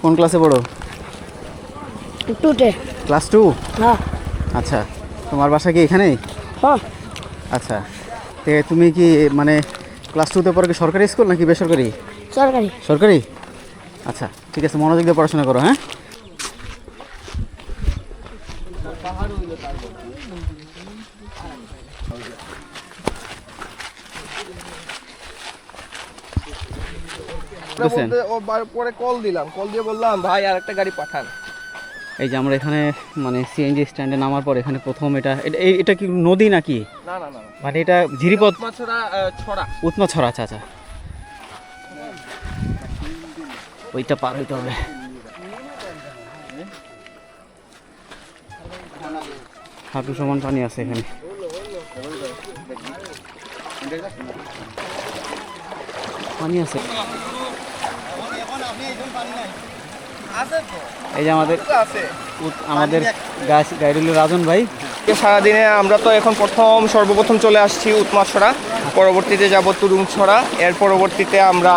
কোন ক্লাসে পড়ো? টুতে। ক্লাস 2? হ্যাঁ। আচ্ছা, তোমার বাসা কি এখানেই? হ্যাঁ। আচ্ছা, তুমি কি মানে ক্লাস 2তে পড়ো কি সরকারি স্কুল নাকি বেসরকারি? সরকারি। সরকারি? আচ্ছা, ঠিক আছে, মনোযোগ দিয়ে পড়াশোনা করো। হ্যাঁ, পরে কল দিলাম, কল দিয়ে বললাম ভাই আর একটা গাড়ি পাঠান। এই যে আমরা এখানে মানে সিএনজি স্ট্যান্ডে নামার পর এখানে প্রথম এটা কি নদী নাকি? না না না, মানে এটা ঝিরিপথ? ছড়া। উৎমাছড়া। আচ্ছা আচ্ছা, ওইটা পার হইতে হবে। হাঁটু সমান পানি আছে এখানে। পানি আছে। এই যে আমাদের গাইডুলের রাজন ভাই। সারাদিনে আমরা তো এখন সর্বপ্রথম চলে আসছি উৎমাছড়া, পরবর্তীতে যাব তুরুংছড়া, এর পরবর্তীতে আমরা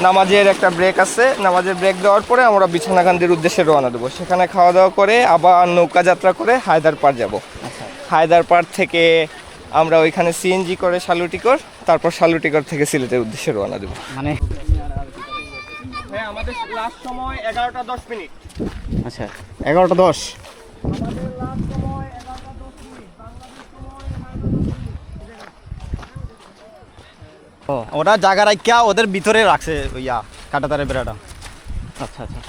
নামাজের একটা ব্রেক আছে, নামাজের ব্রেক দেওয়ার পরে আমরা বিছানাকান্দির উদ্দেশ্যে রওনা দেবো। সেখানে খাওয়া দাওয়া করে আবার নৌকা যাত্রা করে হায়দারপাড় যাব। হায়দারপাড় থেকে আমরা ওইখানে সিএনজি করে শালুটিকর, তারপর শালুটিকর থেকে সিলেটের উদ্দেশ্যে রওনা দেবো। মানে হ্যাঁ, আমাদের লাস্ট সময় 11টা 10 মিনিট। আচ্ছা, 11টা 10। ওরা জায়গা রাখিয়া ওদের ভিতরে রাখছে ওইয়া কাঁটাতারের বেড়াটা। আচ্ছা আচ্ছা,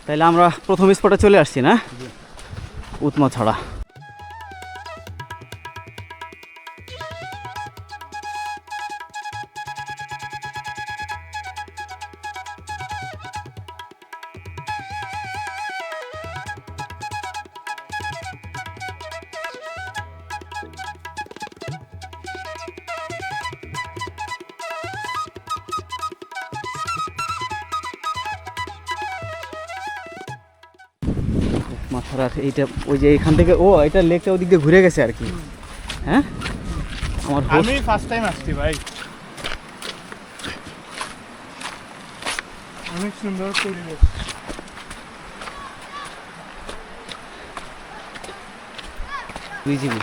তাহলে আমরা প্রথম স্পটে চলে আসছি না, উৎমাছড়া। মাথার এইটা ওই যে এখান থেকে এটা লেকটা ওদিক দিয়ে ঘুরে গেছে আর কি। হ্যাঁ, আমি ফার্স্ট টাইম আসছি ভাই, অনেক সুন্দর পরিবেশ। বুঝিবি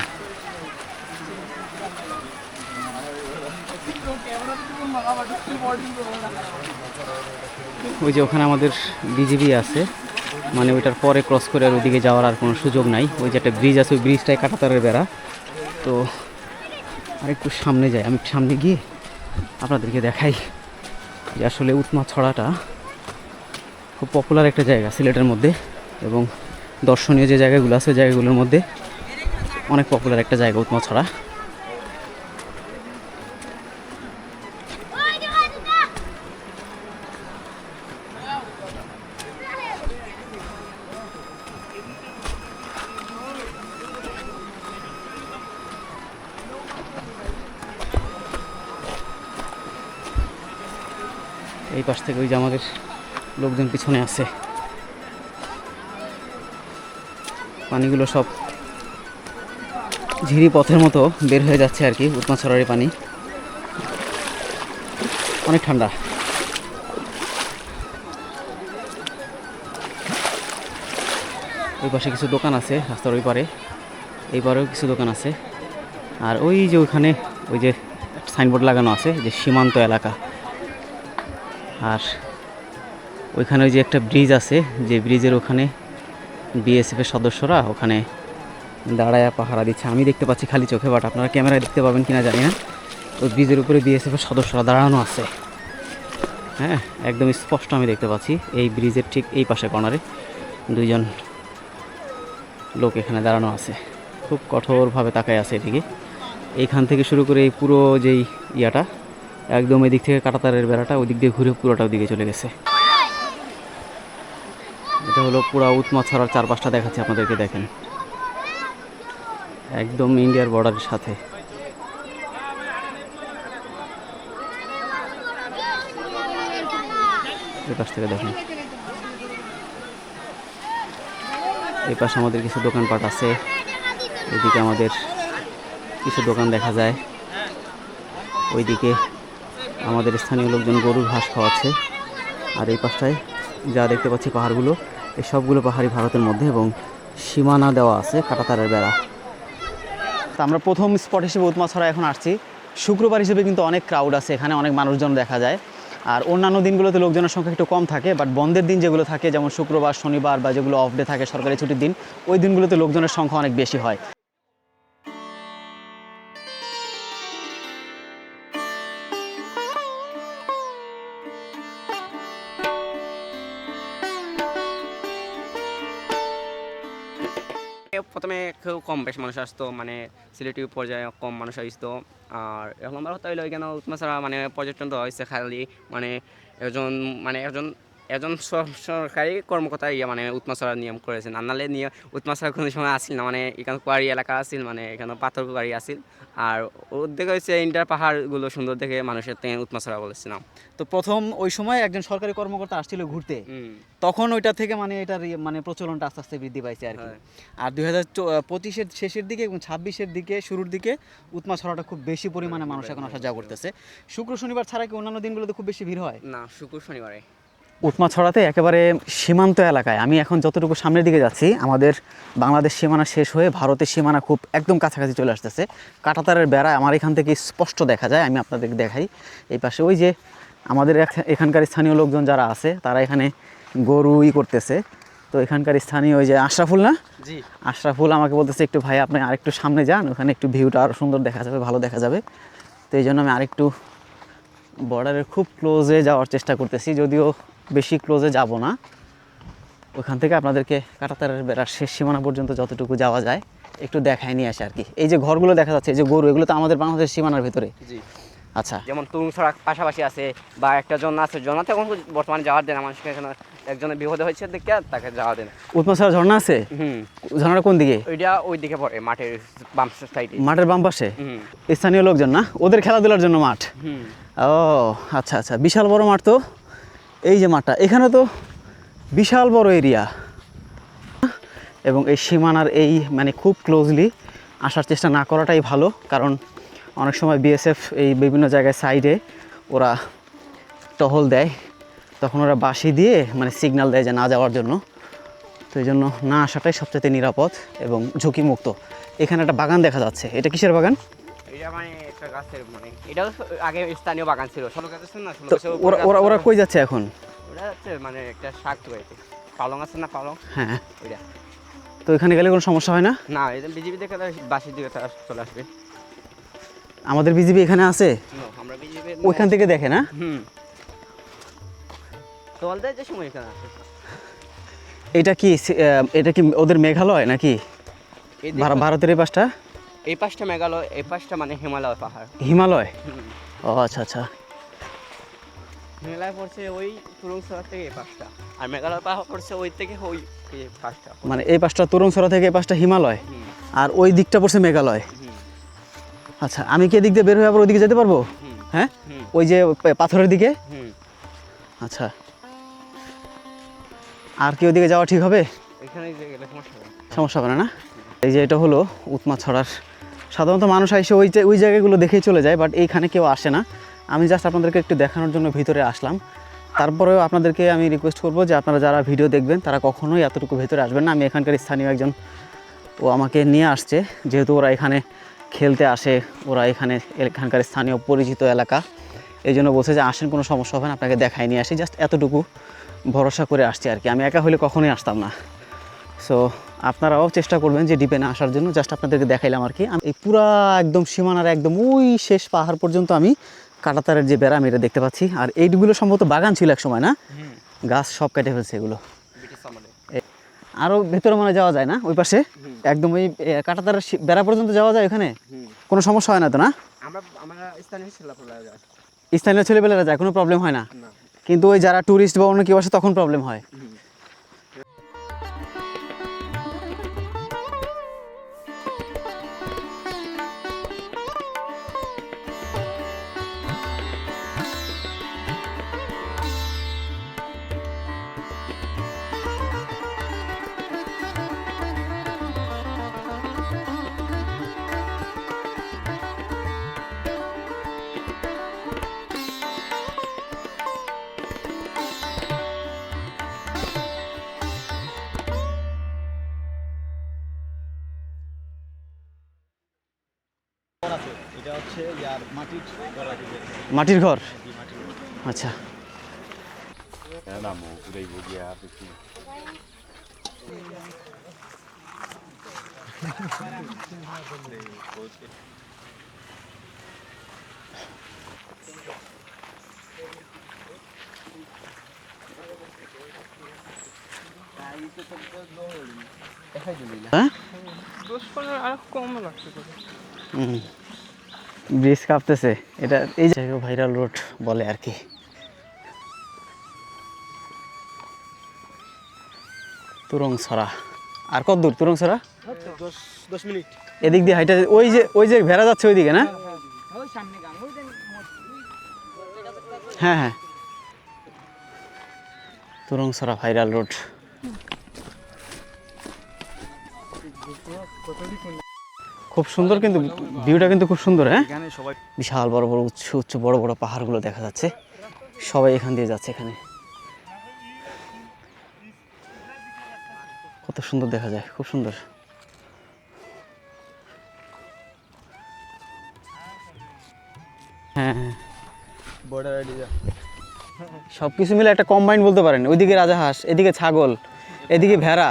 ওই যে ওখানে আমাদের বিজিবি আছে, মানে ওইটার পরে ক্রস করে আর ওইদিকে যাওয়ার আর কোনো সুযোগ নাই। ওই যে একটা ব্রিজ আছে, ওই ব্রিজটাই কাঁটাতারের বেড়া। তো আরেকটু সামনে যাই, আমি সামনে গিয়ে আপনাদেরকে দেখাই যে আসলে উৎমাছড়াটা খুব পপুলার একটা জায়গা সিলেটের মধ্যে, এবং দর্শনীয় যে জায়গাগুলো আছে ওই জায়গাগুলোর মধ্যে অনেক পপুলার একটা জায়গা উৎমাছড়া। এই পাশ থেকে ওই যে আমাদের লোকজন পিছনে আছে, পানিগুলো সব ঝিরি পথের মতো বের হয়ে যাচ্ছে আর কি। উৎমাছড়ার পানি অনেক ঠান্ডা। ওই পাশে কিছু দোকান আছে রাস্তার ওই পারে, এই পারেও কিছু দোকান আছে। আর ওই যে ওইখানে ওই যে সাইনবোর্ড লাগানো আছে যে সীমান্ত এলাকা। আর ওইখানে ওই যে একটা ব্রিজ আছে, যে ব্রিজের ওখানে বিএসএফের সদস্যরা ওখানে দাঁড়ায় পাহারা দিচ্ছে। আমি দেখতে পাচ্ছি খালি চোখে, বাট আপনারা ক্যামেরায় দেখতে পাবেন কিনা জানি না। ওই ব্রিজের উপরে বিএসএফের সদস্যরা দাঁড়ানো আছে। হ্যাঁ, একদম স্পষ্ট আমি দেখতে পাচ্ছি। এই ব্রিজের ঠিক এই পাশে কর্নারে দুইজন লোক এখানে দাঁড়ানো আছে, খুব কঠোরভাবে তাকায় আছে এদিকে। এইখান থেকে শুরু করে এই পুরো যেই ইয়াটা একদম এদিক থেকে কাঁটাতারের বেড়াটা ওই দিক দিয়ে ঘুরে পুরোটা ওদিকে চলে গেছে। এটা হলো পুরো উৎমাছড়ার চারপাশটা দেখাচ্ছি আপনাদেরকে, দেখেন একদম ইন্ডিয়ার বর্ডারের সাথে। এই পাশ থেকে দেখেন, এই পাশে আমাদের কিছু দোকানপাট আছে, এদিকে আমাদের কিছু দোকান দেখা যায়, ওইদিকে আমাদের স্থানীয় লোকজন গরুর ঘাস খাওয়াচ্ছে। আর এই পাশটায় যা দেখতে পাচ্ছি পাহাড়গুলো, এই সবগুলো পাহাড়ই ভারতের মধ্যে এবং সীমানা দেওয়া আছে কাঁটাতারের বেড়া। তো আমরা প্রথম স্পট হিসেবে উৎমাছড়া এখন আসছি। শুক্রবার হিসেবে কিন্তু অনেক ক্রাউড আছে, এখানে অনেক মানুষজন দেখা যায়। আর অন্যান্য দিনগুলোতে লোকজনের সংখ্যা একটু কম থাকে, বাট বন্ধের দিন যেগুলো থাকে, যেমন শুক্রবার, শনিবার বা যেগুলো অফ ডে থাকে, সরকারি ছুটির দিন, ওই দিনগুলোতে লোকজনের সংখ্যা অনেক বেশি হয়। প্রথমে কেউ কম বেশ মানুষ আসতো, মানে সিলেটি পর্যায়ে কম মানুষ আসতো। আর এখন আমরা হতে হইলো এখানে উৎমাছড়া মানে পর্যটন তো হয়েছে খালি মানে একজন মানে একজন একজন সরকারি কর্মকর্তা মানে উৎমাছড়া নিয়ম করেছেন, আর নাহলে নিয়ে উৎমাছড়া কোনো সময় আসছিল না। মানে এখানে কুয়ারি এলাকা আসছিল, মানে এখানে পাথর কুয়ারি আসছিল। আর ওর দেখে হচ্ছে ইন্টার পাহাড়গুলো সুন্দর দেখে মানুষের থেকে উৎমাছড়া বলেছিলাম। তো প্রথম ওই সময় একজন সরকারি কর্মকর্তা আসছিল ঘুরতে, তখন ওইটা থেকে মানে এটার মানে প্রচলনটা আস্তে আস্তে বৃদ্ধি পাইছে আর কি। আর 2025-এর শেষের দিকে এবং 26-এর দিকে শুরুর দিকে উৎমাছড়াটা খুব বেশি পরিমাণে মানুষ এখন আসা যাওয়া করতেছে। শুক্র শনিবার ছাড়া কি অন্যান্য দিনগুলোতে খুব বেশি ভিড় হয়? না, শুক্র শনিবারে। উৎমাছড়াতে একেবারে সীমান্ত এলাকায়, আমি এখন যতটুকু সামনের দিকে যাচ্ছি, আমাদের বাংলাদেশ সীমানা শেষ হয়ে ভারতের সীমানা খুব একদম কাছাকাছি চলে আসতেছে। কাঁটাতারের বেড়া আমার এখান থেকে স্পষ্ট দেখা যায়, আমি আপনাদেরকে দেখাই। এই পাশে ওই যে আমাদের এখানকার স্থানীয় লোকজন যারা আছে, তারা এখানে গরুই করতেছে। তো এখানকার স্থানীয় ওই যে আশরাফুল, না জি, আশরাফুল আমাকে বলতেছে একটু ভাই আপনি আরেকটু সামনে যান, ওখানে একটু ভিউটা আরও সুন্দর দেখা যাবে, ভালো দেখা যাবে। তো এই জন্য আমি আরেকটু বর্ডারের খুব ক্লোজে যাওয়ার চেষ্টা করতেছি, যদিও বেশি ক্লোজে যাব না। ওখান থেকে আপনাদেরকে কাঁটাতারের বেড়ার শেষ সীমানা পর্যন্ত যতটুকু যাওয়া যায় একটু দেখায় নিয়ে আসে আর কি। এই যে ঘরগুলো দেখা যাচ্ছে, এই যে গরু, এগুলো তো আমাদের বাংলাদেশ সীমানার ভিতরে। জি। আচ্ছা, যেমন তুরুংছড়া পাশাপাশি আছে, বা একটা ঝর্ণা আছে, ঝর্ণাতে এখন বর্তমানে যাওয়ার দেন না মানুষকে, এখানে একজনের বিপদে হয়েছে দেখে তাকে যাওয়া দেন। উৎমাছড়া ঝর্ণা আছে? ঝর্ণাটা কোন দিকে? ওইটা ওই দিকে পড়ে, মাঠের বাম সাইডে। মাঠের বাম পাশে? স্থানীয় লোকজন না, ওদের খেলাধুলার জন্য মাঠ? ও আচ্ছা আচ্ছা, বিশাল বড় মাঠ তো। এই যে মাঠটা, এখানে তো বিশাল বড় এরিয়া, এবং এই সীমানার এই মানে খুব ক্লোজলি আসার চেষ্টা না করাটাই ভালো, কারণ অনেক সময় বিএসএফ এই বিভিন্ন জায়গায় সাইডে ওরা টহল দেয়, তখন ওরা বাঁশি দিয়ে মানে সিগন্যাল দেয় যে না যাওয়ার জন্য। তো এই জন্য না আসাটাই সবচেয়ে নিরাপদ এবং ঝুঁকিমুক্ত। এখানে একটা বাগান দেখা যাচ্ছে, এটা কিসের বাগান? এটা মানে একটা গাছের, মানে এটাও আগে স্থানীয় বাগান ছিল, ষোলো গাছ আছে না, তো ওরা কই যাচ্ছে এখন? ওটা হচ্ছে মানে একটা শাক তৈরি, পালং আছে না, পালং, হ্যাঁ। ওইটা। তো এখানে গেলে কোনো সমস্যা হয় না? না, এটা বিজেপি দেখে বাসির দিকে চলে আসবে। আমাদের বিজিবি এখানে আছে, আমরা বিজেপি ওইখান থেকে দেখে না? তোল দেয় যে সময় এখানে আসে। এটা কি ওদের মেঘালয় নাকি ভারতের এই পাশটা? এই পাশটা মেঘালয়, এই পাশটা মানে হিমালয় পাহাড়। হিমালয়? ও আচ্ছা আচ্ছা। হিমালয় পড়ছে ওই তুরুংছড়া থেকে এই পাশটা, আর মেঘালয় পাহাড় পড়ছে ওই থেকে ওই পাশটা। মানে এই পাশটা তুরুংছড়া থেকে এই পাশটা হিমালয়, আর ওই দিকটা পড়ছে মেঘালয়। আচ্ছা, আমি কি এদিক দিয়ে বের হয়ে আবার ওইদিকে যেতে পারবো? হ্যাঁ, ওই যে পাথরের দিকে? আচ্ছা, আর কি ওইদিকে যাওয়া ঠিক হবে? এখানে গেলে সমস্যা হবে না? এই যে এটা হলো উৎমাছড়ার, সাধারণত মানুষ এসে ওই জায়গাগুলো দেখেই চলে যায়, বাট এইখানে কেউ আসে না। আমি জাস্ট আপনাদেরকে একটু দেখানোর জন্য ভিতরে আসলাম। তারপরেও আপনাদেরকে আমি রিকোয়েস্ট করবো যে আপনারা যারা ভিডিও দেখবেন তারা কখনোই এতটুকু ভেতরে আসবেন না। আমি এখানকার স্থানীয় একজন, ও আমাকে নিয়ে আসছে, যেহেতু ওরা এখানে খেলতে আসে, ওরা এখানকার স্থানীয় পরিচিত এলাকা, এই জন্য বলছে যে আসেন, কোনো সমস্যা হবে না, আপনাকে দেখাই নিয়ে আসি, জাস্ট এতটুকু ভরসা করে আসছি আর কি। আমি একা হলে কখনোই আসতাম না। সো আপনারাও চেষ্টা করবেন যে ডিপে না আসার জন্য, জাস্ট আপনাদেরকে দেখাইলাম আর কি। এই পুরা একদম সীমানার একদম ওই শেষ পাহাড় পর্যন্ত আমি কাঁটাতারের যে বেড়া, আমি এটা দেখতে পাচ্ছি। আর এইগুলো সম্ভবত বাগান ছিল এক সময়, না? গাছ সব কেটে ফেলছে এগুলো। আরও ভেতরে মনে যাওয়া যায় না ওই পাশে? একদম ওই কাঁটাতারের বেড়া পর্যন্ত যাওয়া যায় ওখানে? কোনো সমস্যা হয় না তো, না? আমরা স্থানীয় ছেলেপেলেরা যায়, কোনো প্রবলেম হয় না? কিন্তু ওই যারা ট্যুরিস্ট বা অন্য কেউ আসে তখন প্রবলেম হয়। এটা হচ্ছে ইয়ার মাটির ঘর আছে যে, মাটির ঘর আচ্ছা হ্যাঁ আর কম লাগছে ব্রিজ কাঁপতেছে এটা এই জায়গায় ভাইরাল রোড বলে আর কি তুরংছড়া আর কত দূর তুরংছড়া 10 মিনিট। এদিক দিয়ে হাইটা ওই যে ভেড়া যাচ্ছে ওইদিকে না হ্যাঁ হ্যাঁ তুরংছড়া ভাইরাল রোড খুব সুন্দর কিন্তু ভিউটা কিন্তু খুব সুন্দর হ্যাঁ এখানে সবাই বিশাল বড় বড় উচ্চ উচ্চ বড় বড় পাহাড়গুলো দেখা যাচ্ছে সবাই এখান দিয়ে যাচ্ছে এখানে কত সুন্দর দেখা যায় খুব সুন্দর হ্যাঁ হ্যাঁ বর্ডার এরিয়া। সব কিছু মিলে একটা কম্বাইন বলতে পারেন ওইদিকে রাজাহাঁস এদিকে ছাগল এদিকে ভেড়া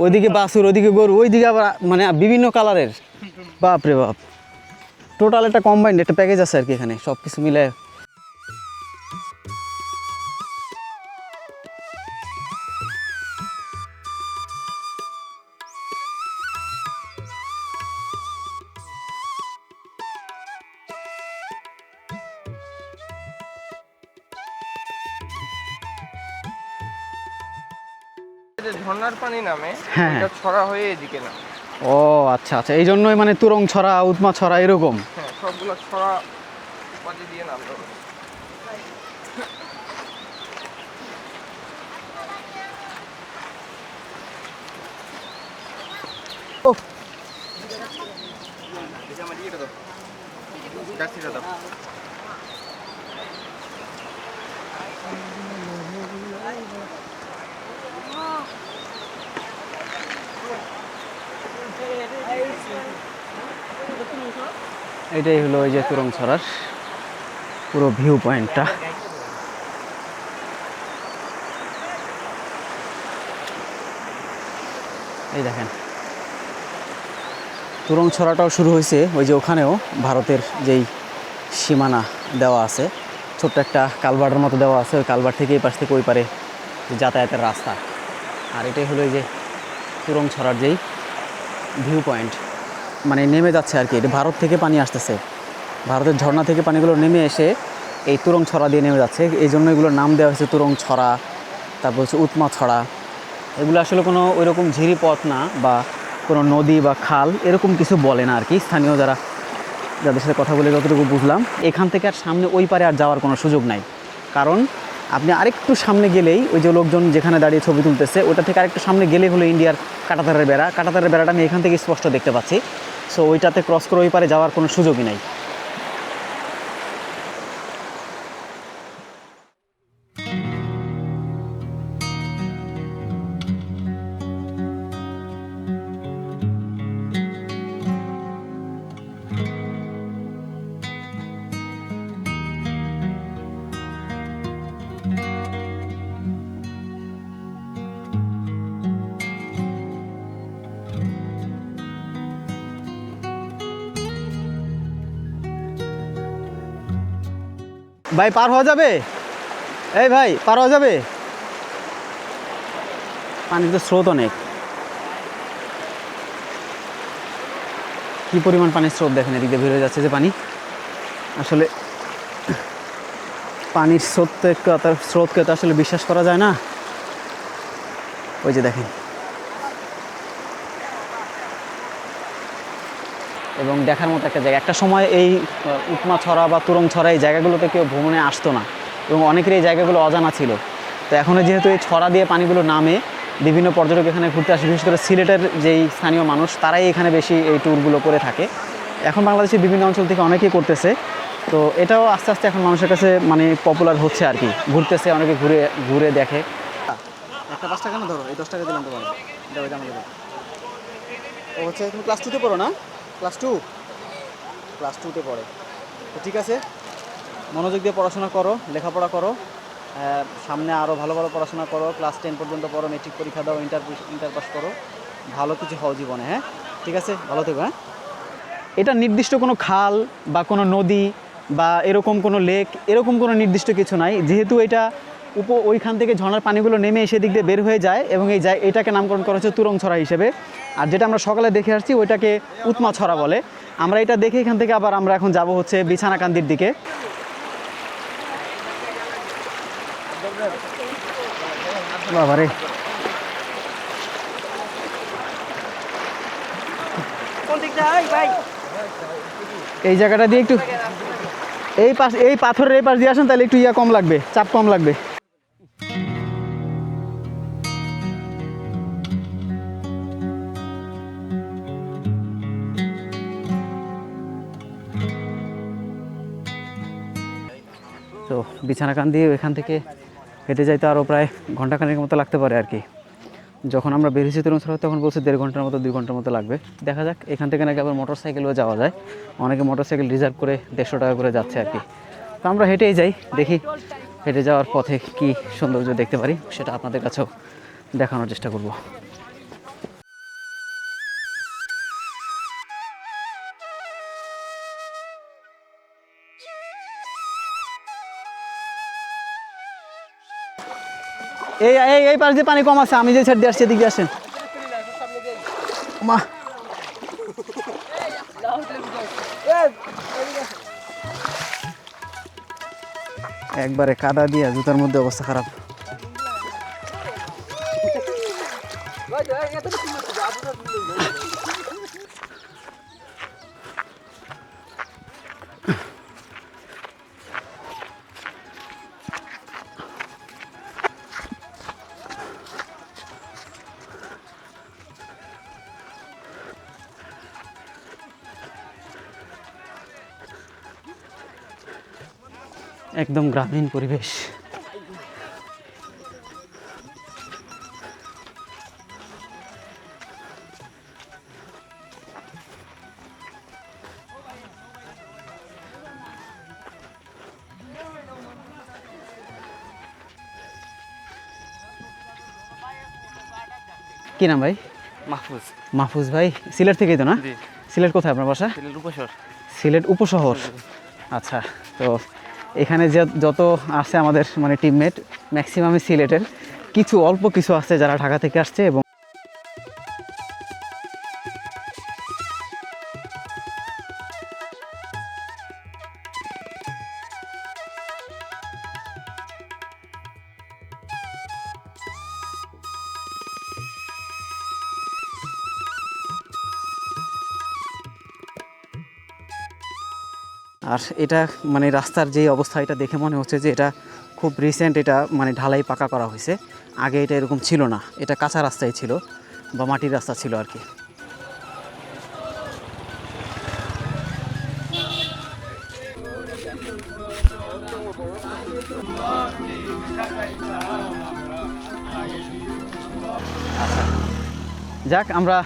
ওইদিকে বাছুর ওইদিকে গরু ওইদিকে আবার মানে বিভিন্ন কালারের বাপ রে বাপ টোটাল একটা কম্বাইন্ড একটা প্যাকেজ আছে আর কি এখানে সব কিছু মিলে ঝর্ণার পানি নামে হ্যাঁ। এটা ছড়া হয়ে এদিকে না ও আচ্ছা আচ্ছা এই জন্যই মানে তুরং ছড়া উৎমা ছড়া এরকম হ্যাঁ সবগুলো ছড়া উপাধি দিয়ে নামলো এটাই হলো ওই যে তুরং ছড়ার পুরো ভিউ পয়েন্টটা এই দেখেন তুরং ছড়াটাও শুরু হয়েছে ওই যে ওখানেও ভারতের যেই সীমানা দেওয়া আছে ছোট্ট একটা কালভার্টের মতো দেওয়া আছে ওই কালভার্ট থেকে এই পাশ থেকে ওই পারে যে যাতায়াতের রাস্তা আর এটাই হলো এই যে তুরং ছড়ার যেই ভিউ পয়েন্ট মানে নেমে যাচ্ছে আর কি এটা ভারত থেকে পানি আসতেছে ভারতের ঝর্ণা থেকে পানিগুলো নেমে এসে এই তুরং ছড়া দিয়ে নেমে যাচ্ছে এই জন্য এগুলোর নাম দেওয়া হয়েছে তুরং ছড়া তারপর হচ্ছে উৎমা ছড়া এগুলো আসলে কোনো ওইরকম ঝিরি পথ না বা কোনো নদী বা খাল এরকম কিছু বলে না আর কি স্থানীয় যাদের সাথে কথা বলে যতটুকু বুঝলাম এখান থেকে আর সামনে ওই পারে আর যাওয়ার কোনো সুযোগ নাই কারণ আপনি আরেকটু সামনে গেলেই ওই যে লোকজন যেখানে দাঁড়িয়ে ছবি তুলতেছে ওটা থেকে আরেকটু সামনে গেলেই হলো ইন্ডিয়ার কাঁটাতারের বেড়াটা আমি এখান থেকে স্পষ্ট দেখতে পাচ্ছি সো ওইটাতে ক্রস করে ওই পারে যাওয়ার কোনো সুযোগই নাই ভাই পার হওয়া যাবে এই ভাই পার হওয়া যাবে পানির তো স্রোত অনেক কি পরিমাণ পানির স্রোত দেখেন এদিকে বের হয়ে যাচ্ছে যে পানি আসলে পানির স্রোতকে তো আসলে বিশ্বাস করা যায় না ওই যে দেখেন এবং দেখার মতো একটা জায়গা একটা সময় এই উৎমা ছড়া বা তুরং ছড়া এই জায়গাগুলোতে কেউ ভ্রমণে আসতো না এবং অনেকের এই জায়গাগুলো অজানা ছিল তো এখন যেহেতু এই ছড়া দিয়ে পানিগুলো নামে বিভিন্ন পর্যটক এখানে ঘুরতে আসে বিশেষ করে সিলেটের যেই স্থানীয় মানুষ তারাই এখানে বেশি এই ট্যুরগুলো করে থাকে এখন বাংলাদেশের বিভিন্ন অঞ্চল থেকে অনেকেই করতেছে তো এটাও আস্তে আস্তে এখন মানুষের কাছে মানে পপুলার হচ্ছে আর কি ঘুরতেছে অনেকে ঘুরে ঘুরে দেখে একটা 5 টাকা না ধরো এই 10 টাকা দিলাম তোমার ও হচ্ছে তুমি ক্লাস 2-তে পড়ো না ক্লাস 2 ক্লাস 2-তে পড়ে। তো ঠিক আছে, মনোযোগ দিয়ে পড়াশোনা করো, লেখাপড়া করো, সামনে আরও ভালো ভালো পড়াশোনা করো, ক্লাস 10 পর্যন্ত পড়ো, মেট্রিক পরীক্ষা দাও, ইন্টার পাস করো, ভালো কিছু হও জীবনে। হ্যাঁ ঠিক আছে, ভালো থেকো। হ্যাঁ, এটা নির্দিষ্ট কোনো খাল বা কোনো নদী বা এরকম কোনো লেক, এরকম কোনো নির্দিষ্ট কিছু নাই। যেহেতু এটা ওইখান থেকে ঝর্ণার পানিগুলো নেমে এসে দিক দিয়ে বের হয়ে যায় এবং এটাকে নামকরণ করা হচ্ছে তুরংছড়া হিসেবে। আর যেটা আমরা সকালে দেখে আসছি ওইটাকে উৎমাছড়া বলে। আমরা এটা দেখে এখান থেকে আবার আমরা এখন যাব হচ্ছে বিছানাকান্দির দিকে। বাবারে, এই জায়গাটা দিয়ে একটু এই পাথরের এই পাশ দিয়ে আসেন, তাহলে একটু কম লাগবে, চাপ কম লাগবে। তো বিছানাকান্দি এখান থেকে হেঁটে যাইতে আরও প্রায় ঘন্টাখানেক মতো লাগতে পারে আর কি। যখন আমরা বেরিয়েছি তুরংছড়া তখন বলছে 1.5 ঘন্টার মতো 2 ঘন্টার মতো লাগবে। দেখা যাক, এখান থেকে নাকি আবার মোটর সাইকেলেও যাওয়া যায়, অনেকে মোটর সাইকেল রিজার্ভ করে 150 টাকা করে যাচ্ছে আর কি। তো আমরা হেঁটেই যাই, দেখি হেঁটে যাওয়ার পথে কি সৌন্দর্য দেখতে পারি সেটা আপনাদের কাছেও দেখানোর চেষ্টা করব। এই পাশ দিয়ে পানি কম আছে, আমি যে সাইড দিয়ে আসছি এদিকে আসেন। মা একবারে কাদা দিয়া জুতার মধ্যে অবস্থা খারাপ। একদম গ্রামীণ পরিবেশ। কি নাম ভাই? মাহফুজ। মাহফুজ ভাই, সিলেট থেকেই তো না? সিলেট কোথায় আপনার বাসা? সিলেট উপশহর। সিলেট উপশহর। আচ্ছা, তো এখানে যত আছে আমাদের মানে টিমমেট ম্যাক্সিমামই সিলেটের, কিছু অল্প কিছু আছে যারা ঢাকা থেকে আসছে। এবং আর এটা মানে রাস্তার যে অবস্থা, এটা দেখে মনে হচ্ছে যে এটা খুব রিসেন্ট, এটা মানে ঢালাই পাকা করা হয়েছে। আগে এটা এরকম ছিল না, এটা কাঁচা রাস্তায় ছিল বা মাটির রাস্তা ছিল আর কি। যাক, আমরা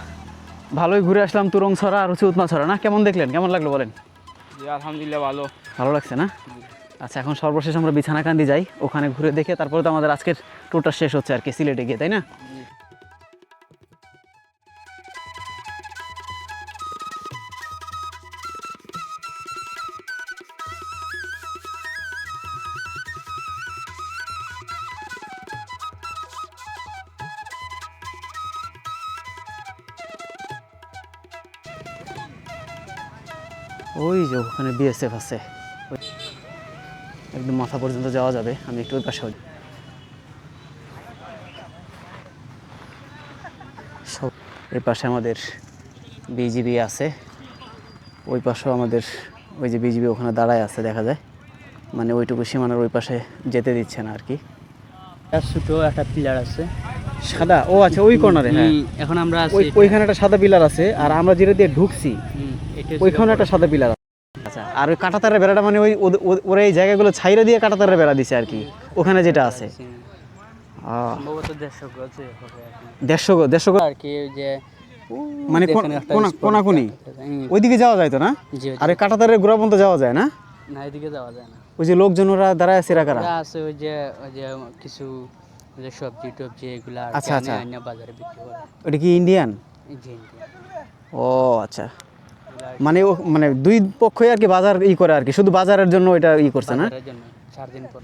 ভালোই ঘুরে আসলাম তুরংছড়া আর হচ্ছে উৎমাছড়া। না, কেমন দেখলেন, কেমন লাগলো বলেন? আলহামদুলিল্লাহ ভালো। ভালো লাগছে না? আচ্ছা, এখন সর্বশেষ আমরা বিছানাকান্দি যাই, ওখানে ঘুরে দেখে তারপরে তো আমাদের আজকের ট্যুরটা শেষ হচ্ছে আর কি, সিলেটে গিয়ে, তাই না? ওই যে ওখানে বিএসএফ আছে, একদম মাথা পর্যন্ত যাওয়া যাবে। আমি একটু ওই পাশে সব, এই পাশে আমাদের বিজিবি আছে, ওই পাশেও আমাদের ওই যে বিজিবি ওখানে দাঁড়ায় আছে দেখা যায়, মানে ওইটুকু সীমানার ওই পাশে যেতে দিচ্ছে না আর কি। ছোট একটা পিলার আছে সাদা, ও আচ্ছা, ওই কর্নারে। হ্যাঁ, এখন আমরা ওইখানে একটা সাদা পিলার আছে, আর আমরা যেটা দিয়ে ঢুকছি ওইখানে একটা সাদা পিলার আছে। আচ্ছা, আর ওই কাঁটাতারের বেড়াটা মানে ওরা এই জায়গাগুলো ছাইরা দিয়ে কাঁটাতারের বেড়া দিছে আর কি, ওখানে যেটা আছে। সম্ভবত 150 গজ হবে আর কি। 150 গজ আর কি, ওই যে মানে কোনাকুনি ওইদিকে যাওয়া যায় তো না? জি, আরে কাঁটাতারের গোড়া পর্যন্ত যাওয়া যায় না? না এদিকে যাওয়া যায় না। ওই যে লোকজন ওরা দাঁড়ায় আছে কারা? ওরা আছে ওই যে কিছু ওই যে সবজি টবজি এগুলা আর কি আচ্ছা, আচ্ছা। আইনা বাজারে বিক্রি করে। ওটা কি ইন্ডিয়ান? জি ও আচ্ছা, মানে মানে দুই পক্ষই আর কি বাজার করে আর কি, শুধু বাজারের জন্য এটা করছে না? বাজারের জন্য 4 দিন পর।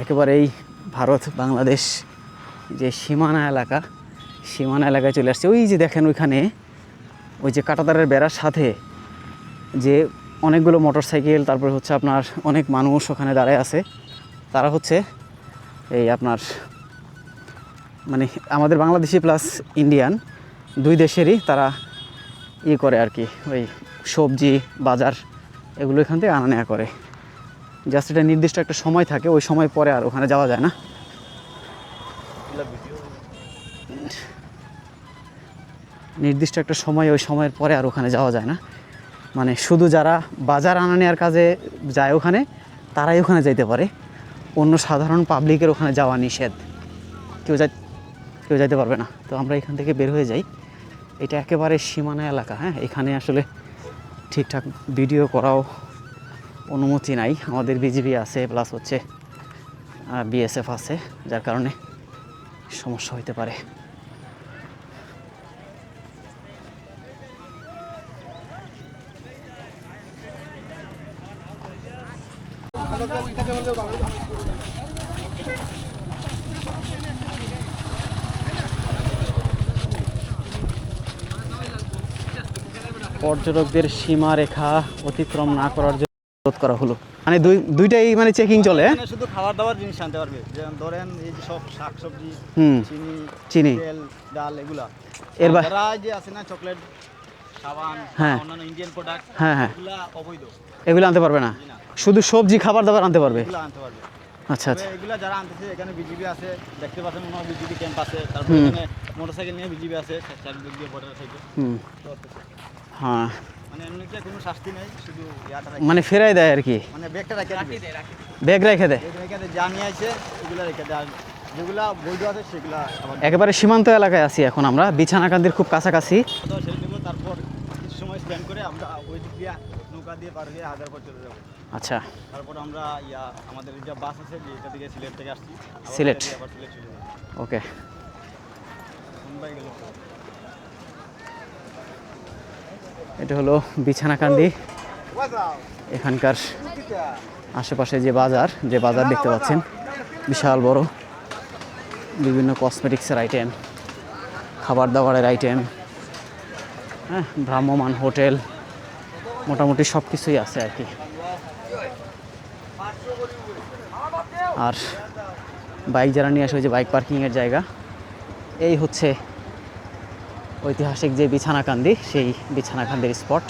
একেবারে এই ভারত বাংলাদেশ যে সীমানা এলাকায় চলে আসছে। ওই যে দেখেন ওইখানে ওই যে কাঁটাতারের বেড়ার সাথে যে অনেকগুলো মোটরসাইকেল, তারপরে হচ্ছে আপনার অনেক মানুষ ওখানে দাঁড়ায় আছে। তারা হচ্ছে এই আপনার মানে আমাদের বাংলাদেশি প্লাস ইন্ডিয়ান দুই দেশেরই তারা করে আর কি, ওই সবজি বাজার এগুলো এখান থেকে আনা নেওয়া করে। জাস্ট এটা নির্দিষ্ট একটা সময় থাকে, ওই সময় পরে আর ওখানে যাওয়া যায় না। নির্দিষ্ট একটা সময়, ওই সময়ের পরে আর ওখানে যাওয়া যায় না। মানে শুধু যারা বাজার আনা নেওয়ার কাজে যায় ওখানে, তারাই ওখানে যাইতে পারে। অন্য সাধারণ পাবলিকের ওখানে যাওয়া নিষেধ, কেউ যাইতে পারবে না। তো আমরা এখান থেকে বের হয়ে যাই। এটা একেবারে সীমানা এলাকা, হ্যাঁ, এখানে আসলে ঠিকঠাক ভিডিও করাও অনুমতি নাই। আমাদের বিজিবি আছে, প্লাস হচ্ছে বিএসএফ আছে, যার কারণে সমস্যা হইতে পারে। পর্যটকদের সীমারেখা অতিক্রম না করার জন্য অনুরোধ করা হলো। মানে দুইটাই মানে চেকিং চলে। এখানে শুধু খাবার দাবার জিনিস আনতে পারবে, যেমন ধরেন এই যে সব শাকসবজি, চিনি, তেল, ডাল এগুলা। এর যারা যে আছে না চকলেট, সাবান, হ্যাঁ, অন্যান্য ইন্ডিয়ান প্রোডাক্ট, হ্যাঁ, এগুলা অবৈধ, এগুলো আনতে পারবে না। শুধু সবজি খাবার দাবার আনতে পারবে। এগুলা আনতে পারবে। আচ্ছা আচ্ছা। এগুলা যারা আনতেছে, এখানে বিজিবি আছে, দেখতে পাচ্ছেন মনে হয় বিজিবি ক্যাম্প আছে। তারপরে এখানে মোটরসাইকেল নিয়ে বিজিবি আছে চারদিক দিয়ে বর্ডার সাইডে। হ্যাঁ, মানে এমনিতে কোনো শাস্তি নেই, শুধু ইয়াটা মানে ফেরাই দেয় আর কি, মানে ব্যাগটা রেখে ব্যাগ রেখে দেয়। যা নিয়ে আছে এগুলা রেখে দেয়, আর যেগুলা বৈধ আছে সেগুলা আবার একেবারে সীমান্ত এলাকায় আছি এখন আমরা, বিছানাকান্দির খুব কাছাকাছি। ছেড়ে দেবো। তারপর কিছু সময় স্পেন্ড করে আমরা ওই দিক দিয়ে নৌকা দিয়ে পার হয়ে হাজারপুর চলে যাবো। আচ্ছা, তারপর আমরা আমাদের যে বাস আছে, এটা থেকে সিলেট থেকে আসছি, সিলেট, আবার সিলেট চলে যাবো। ওকে। মুম্বাই গেল। এটা হলো বিছানাকান্দি। এখানকার আশেপাশে যে বাজার দেখতে পাচ্ছেন, বিশাল বড়, বিভিন্ন কসমেটিক্সের আইটেম, খাবার দাবারের আইটেম, হ্যাঁ, ভ্রাম্যমান হোটেল, মোটামুটি সব কিছুই আছে আর কি। আর বাইক যারা নিয়ে আসে, ওই যে বাইক পার্কিংয়ের জায়গা, এই হচ্ছে ঐতিহাসিক যে বিছানাকান্দি, সেই বিছানাকান্দির স্পট।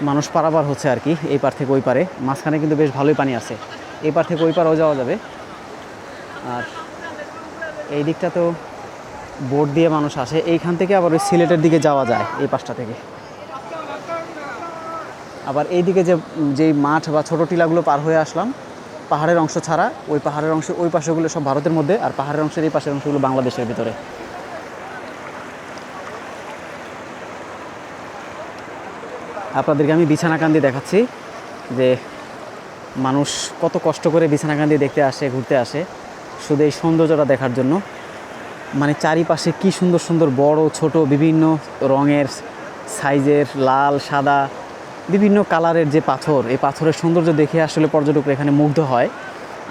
মানুষ পারাপার হচ্ছে আর কি, এই পার থেকে ওই পারে। মাঝখানে কিন্তু বেশ ভালোই পানি আছে, এই পার থেকে ওই পারেও যাওয়া যাবে। আর এই দিকটা তো বোট দিয়ে মানুষ আসে, এইখান থেকে আবার ওই সিলেটের দিকে যাওয়া যায় এই পাশটা থেকে। আবার এই দিকে যেই মাঠ বা ছোটো টিলাগুলো পার হয়ে আসলাম, পাহাড়ের অংশ ছাড়া ওই পাহাড়ের অংশ, ওই পাশেগুলো সব ভারতের মধ্যে, আর পাহাড়ের অংশের এই পাশের অংশগুলো বাংলাদেশের ভিতরে। আপনাদেরকে আমি বিছানাকান্দি দেখাচ্ছি, যে মানুষ কত কষ্ট করে বিছানাকান্দি দেখতে আসে, ঘুরতে আসে, শুধু এই সৌন্দর্যটা দেখার জন্য। মানে চারিপাশে কি সুন্দর সুন্দর বড় ছোট বিভিন্ন রঙের, সাইজের, লাল সাদা বিভিন্ন কালারের যে পাথর, এই পাথরের সৌন্দর্য দেখে আসলে পর্যটকরা এখানে মুগ্ধ হয়।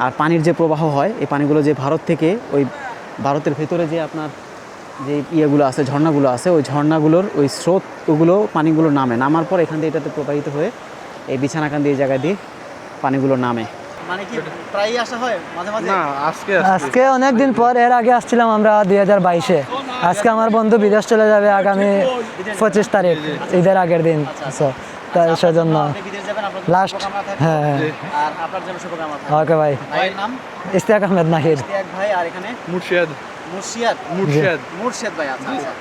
আর পানির যে প্রবাহ হয়, এই পানিগুলো যে ভারত থেকে ওই ভারতের ভেতরে যে আপনার যে ইয়েগুলো আছে, ঝর্ণাগুলো আছে, ওই ঝর্ণাগুলোর ওই স্রোত, ওগুলো পানিগুলো নামার পর এখান থেকে এটাতে প্রবাহিত হয়ে এই বিছানাকান্দি এই জায়গায় দিয়ে পানিগুলো নামে। মানে কি প্রায়ই আসা হয় মাঝে মাঝে? না, আজকে অনেক দিন পর, এর আগে আসছিলাম আমরা 2022-এ। আজকে আমার বন্ধু বিদেশ চলে যাবে আগামী 25 তারিখ, ঈদের আগের দিন। তাই সেজন্য লাস্ট। হ্যাঁ, আর আপনার জন্য শুভকামনা থাকবে। ওকে ভাই। ভাইয়ের নাম? ইশতিয়াক আহমেদ নাহির। ইশতিয়াক ভাই। আর এখানে মুর্শিদ মুর্শিদ ভাই। আচ্ছা আচ্ছা।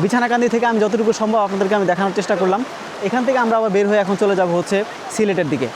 বিছানাকান্দি থেকে আমি যতটুকু সম্ভব আপনাদেরকে আমি দেখানোর চেষ্টা করলাম। এখান থেকে আমরা আবার বের হয়ে এখন চলে যাব হচ্ছে সিলেটের দিকে।